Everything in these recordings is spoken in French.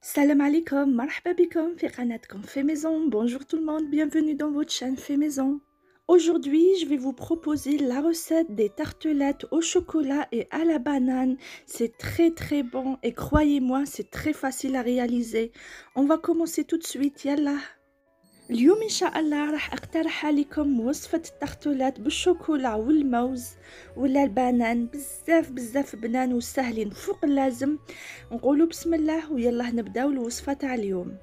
Salam alaikum, marhaba bikoum fi qanatkoum Fait Maison. Bonjour tout le monde, bienvenue dans votre chaîne Fait Maison. Aujourd'hui, je vais vous proposer la recette des tartelettes au chocolat et à la banane. C'est très bon et croyez-moi, c'est très facile à réaliser. On va commencer tout de suite, yallah. اليوم إن شاء الله راح أقترح عليكم وصفة التارتولات بالشوكولا والموز ولا البنان. بزاف بنان وسهلين فوق اللازم. نقولوا بسم الله ويلا نبداو الوصفة تاع اليوم.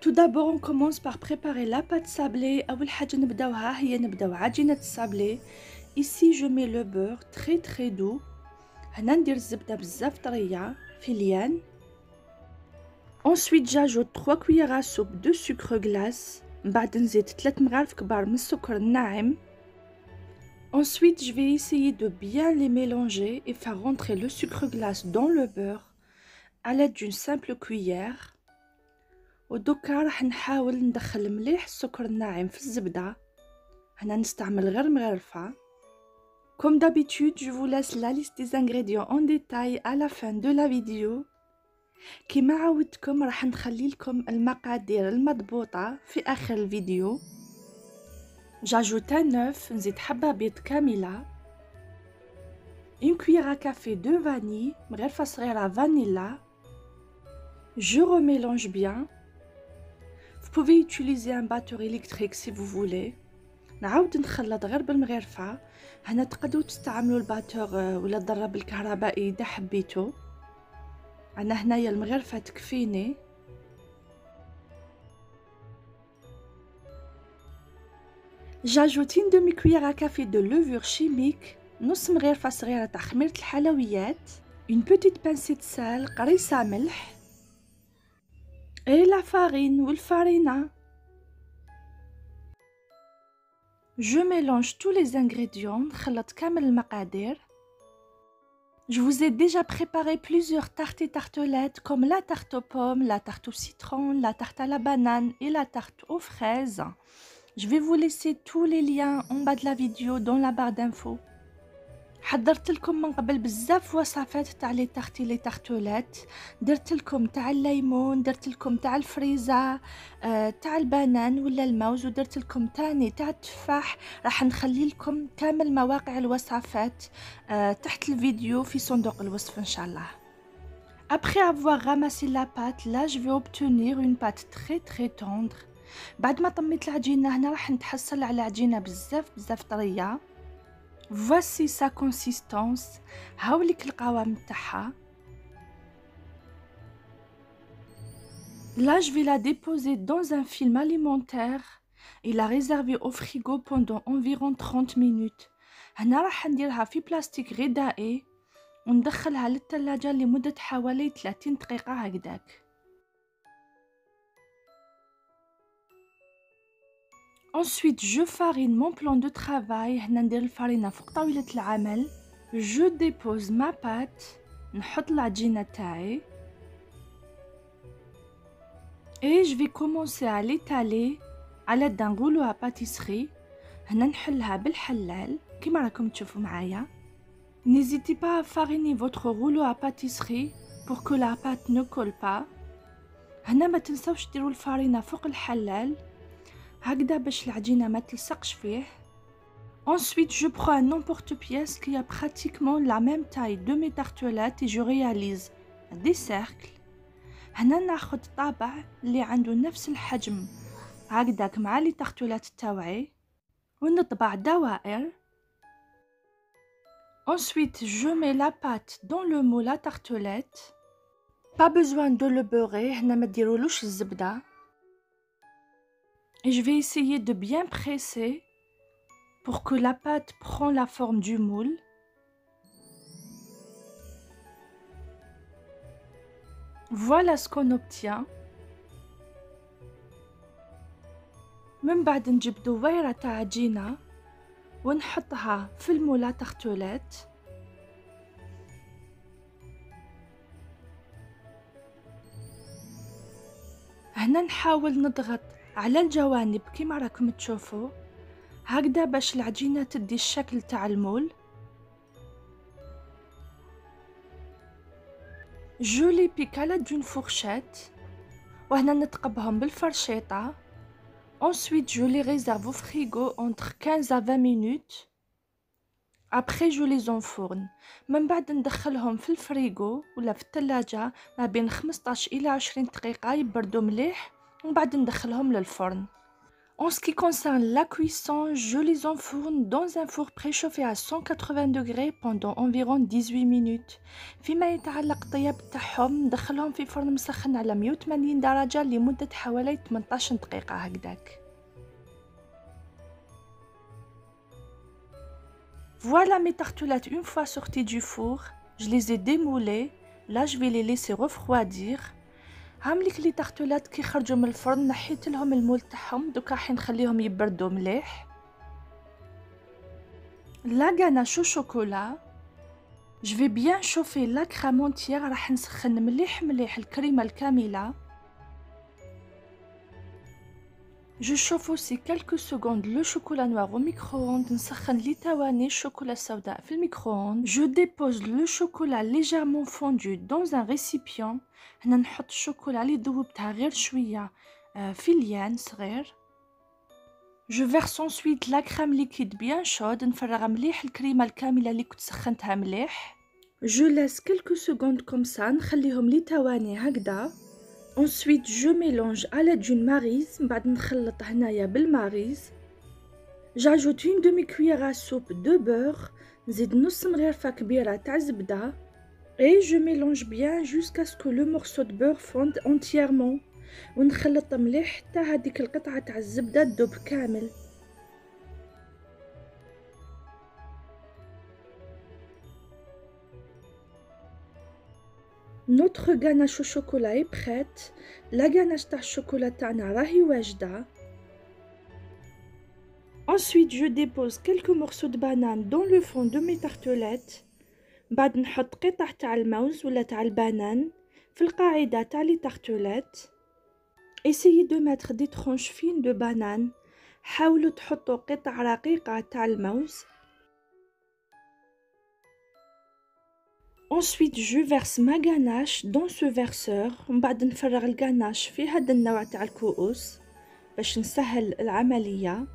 Tout d'abord on commence par préparer la pâte sablée. أول حاجة نبداوها هي نبداو عجينة السابلي. Ici je mets le beurre très doux. هنا ندير الزبدة بزاف طرية في ليان. Ensuite, j'ajoute 3 cuillères à soupe de sucre glace. بعد نزيد 3 مغارف كبار من السكر الناعم. Ensuite, je vais essayer de bien les mélanger et faire rentrer le sucre glace dans le beurre à l'aide d'une simple cuillère. ودوكا راح نحاول ندخل مليح السكر الناعم في الزبدة. هنا نستعمل غير مغرفة. Comme d'habitude, je vous laisse la liste des ingrédients en détail à la fin de la vidéo. كما عودتكم راح نخلي لكم المقادير المضبوطة في آخر الفيديو. J'ajoute un œuf, نزيد حبة بيض كاملة. Une cuillère à café de vanille, مغرفة صغيرة فانيلا. Je remélange bien. Vous pouvez utiliser un batteur électrique si vous voulez. نعاود نخلط غير بالمغرفة. هنا تقدروا تستعملوا الباتور ولا الضرب الكهربائي إذا حبيتوا. أنا هنايا المغرفة تكفيني. J'ajoute une demi-cuillère à café de levure chimique, نص مغرفة صغيرة تاع خميرة الحلويات, une petite pincée de sel, قريصة ملح, et la farine والفارينة. Je mélange tous les ingrédients, نخلط كامل المقادير. Je vous ai déjà préparé plusieurs tartes et tartelettes comme la tarte aux pommes, la tarte au citron, la tarte à la banane et la tarte aux fraises. Je vais vous laisser tous les liens en bas de la vidéo dans la barre d'infos. حضرت لكم من قبل بزاف وصفات تاع لي تارتي لي تارتولات. درت لكم تاع الليمون، درت لكم تاع الفريزة، تاع البنان ولا الموز، ودرت لكم تاني تاع التفاح. راح نخلي لكم كامل مواقع الوصفات تحت الفيديو في صندوق الوصف ان شاء الله. Après avoir ramassé la pâte, là je vais obtenir une pâte très tendre. بعد ما طميت العجينة هنا راح نتحصل على عجينة بزاف طرية. Voici sa consistance. هاوليك القوام تاعها. Là je vais la déposer dans un film alimentaire et la réserver au frigo pendant environ 30 minutes. هنا راح نديرها في بلاستيك غذائي وندخلها للثلاجة لمدة حوالي 30 دقيقة هكذاك. Ensuite, je farine mon plan de travail. هنا ندير الفرينة فوق طاولة العمل. Je dépose ma pâte. نحط العجينة تاعي. Et je vais commencer à l'étaler à l'aide d'un rouleau à pâtisserie. هنا نحلها بالحلال كيما راكم تشوفوا معايا. N'hésitez pas à fariner votre rouleau à pâtisserie pour que la pâte ne colle pas. هنا ما تنسوش ديروا الفرينة فوق الحلال هكذا باش العجينة ما تلصقش فيه. Ensuite, je prends un emporte-pièce qui a pratiquement la même taille de mes tartelettes et je réalise des cercles. هنا ناخد طابع اللي عنده نفس الحجم هكذاك مع لي tartelettes تاوعي ونطبع دوائر. Ensuite, je mets la pâte dans le moule à tartelettes. Pas besoin de le beurrer, هنا ما ديرولوش الزبدة. Et je vais essayer de bien presser pour que la pâte prenne la forme du moule. Voilà ce qu'on obtient. من بعد نجيب دويرة تاع عجينة ونحطها في المولة تارتولات. هنا نحاول نضغط على الجوانب كيما راكم تشوفوا هكذا باش العجينة تدي الشكل تاع المول. جو لي بيك على دون فورشيت وهنا نتقبهم بالفرشيطة. Ensuite, je les réserve au frigo entre 15 à 20 minutes. Après, je les enfourne. من بعد ندخلهم في الفريغو ولا في الثلاجة ما بين 15 إلى 20 دقيقة يبردوا مليح ومن بعد ندخلهم للفرن. En ce qui concerne la cuisson, je les enfourne dans un four préchauffé à 180 degrés pendant environ 18 minutes. فيما يتعلق الطياب تاعهم ندخلهم في فرن مسخن على 180 درجة لمدة حوالي 18 دقيقة هكذاك. Voilà mes tartelettes une fois sorties du four. Je les ai démoulées. Là, je vais les laisser refroidir. هامليك لي تارتولات كي خرجوا من الفرن نحيت لهم المول تاعهم دوكا راح نخليهم يبردوا مليح. لا غاناش au chocolat. Je vais bien chauffer la crème entière. راح نسخن مليح الكريمة الكاملة. Je chauffe aussi quelques secondes le chocolat noir au micro-ondes. نسخن لي تواني الشوكولا السوداء في الميكرو-ondes. Je dépose le chocolat légèrement fondu dans un récipient. هنا نحط الشوكولا اللي ذوبتها غير شوية في ليان صغير. Je verse ensuite la crème liquide bien chaude. نفرغ مليح الكريمة الكاملة اللي كنت سخنتها مليح. Je laisse quelques secondes comme ça. نخليهم لي تواني هكذا. Ensuite, je mélange à l'aide d'une maryse. بعد نخلط هنايا بالماريز. J'ajoute une demi-cuillère à soupe de beurre. نزيد نص مغرفة كبيرة تاع زبدة. Et je mélange bien jusqu'à ce que le morceau de beurre fonde entièrement. ونخلط مليح حتى هذيك القطعة تاع الزبدة تذوب كامل. Notre ganache au chocolat est prête. La ganache تاع الشوكولا تاعنا راهي واجدة. Ensuite, je dépose quelques morceaux de banane dans le fond de mes tartelettes. بعد نحط قطع تاع الموز ولا تاع البنان في القاعدة تاع لي تارتوليت. Essayez de mettre des tranches fines de banane. حاولوا تحطوا قطع رقيقة تاع الموز. Ensuite, je verse ma ganache dans ce verseur. من بعد نفرغ الغاناش في هذا النوع تاع الكؤوس باش نسهل العملية.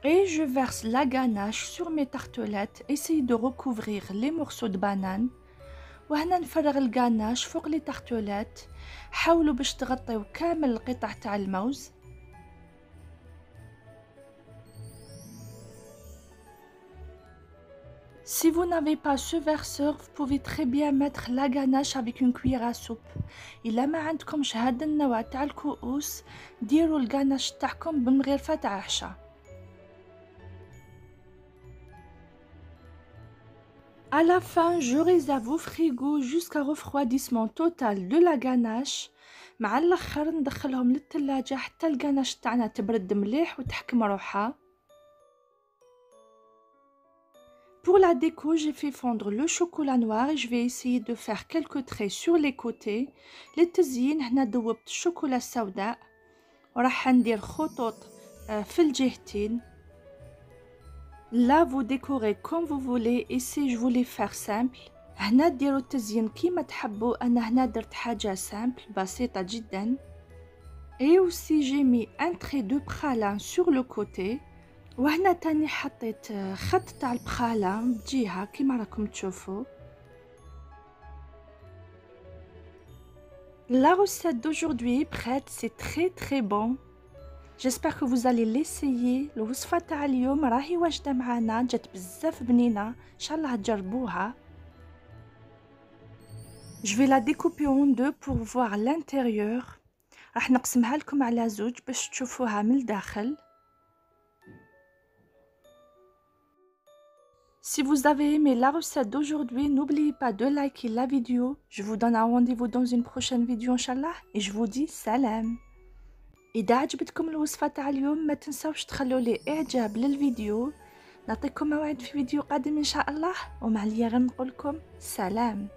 Et je verse la ganache sur mes tartelettes. Essayez de recouvrir les morceaux de banane. وهنا نفرغ الغاناش فوق لي تارتوليت. حاولوا باش تغطيو كامل القطع تاع الموز. Si vous n'avez pas ce verseur, vous pouvez très bien mettre la ganache avec une cuillère à soupe. إلا ما عندكمش هذا النوع تاع الكؤوس ديروا الغاناش تاعكم بمغرفة تاع عشا. À la fin, je réserve au frigo jusqu'à refroidissement total de la ganache. مع الاخر ندخلهم للثلاجة حتى الغاناش تاعنا تبرد مليح وتحكم روحها. Pour la déco, j'ai fait fondre le chocolat noir et je vais essayer de faire quelques traits sur les côtés. للتزيين هنا ذوبت الشوكولا السوداء وراح ندير خطوط في الجهتين. Là, vous décorez comme vous voulez et si je voulais faire simple. هنا ديروا التزيين كيما تحبوا. أنا هنا درت حاجة simple بسيطة جدا. Et aussi j'ai mis un trait de pralin sur le côté. وهنا تاني حطيت خط تاع البخالة بجهة كيما راكم تشوفوا. La recette d'aujourd'hui est prête, c'est très bon. J'espère que vous allez l'essayer. الوصفة تاع اليوم راهي واجدة معانا جات بزاف بنينة. إن شاء الله تجربوها. Je vais la découper en deux pour voir l'intérieur. راح نقسمها لكم على زوج باش تشوفوها من الداخل. Si vous avez aimé la recette d'aujourd'hui, n'oubliez pas de liker la vidéo. Je vous donne un rendez-vous dans une prochaine vidéo Inch'Allah et je vous dis salam. إذا عجبتكم الوصفة تاع اليوم ما تنسوش تخلوا لي إعجاب للفيديو. نعطيكم موعد في فيديو قادم إن شاء الله ومع ليا غنقولكم سلام.